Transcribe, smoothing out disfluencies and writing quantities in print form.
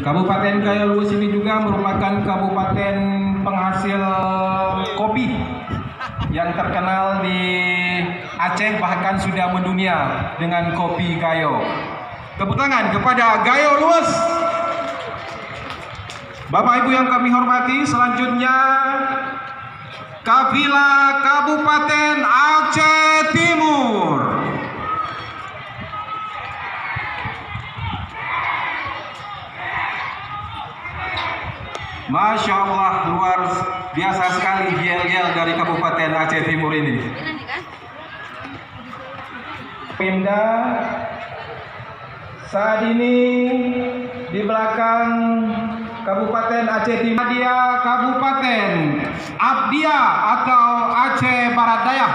Kabupaten Gayo Luwes ini juga merupakan kabupaten penghasil kopi yang terkenal di Aceh, bahkan sudah mendunia dengan kopi Gayo. Tepuk tangan kepada Gayo Luwes. Bapak Ibu yang kami hormati, selanjutnya Kafilah Kabupaten Aceh Timur. Masya Allah, luar biasa sekali yel-yel dari Kabupaten Aceh Timur ini. Pemda saat ini di belakang Kabupaten Aceh Timur, dia Kabupaten Abdia atau Aceh Barat Daya.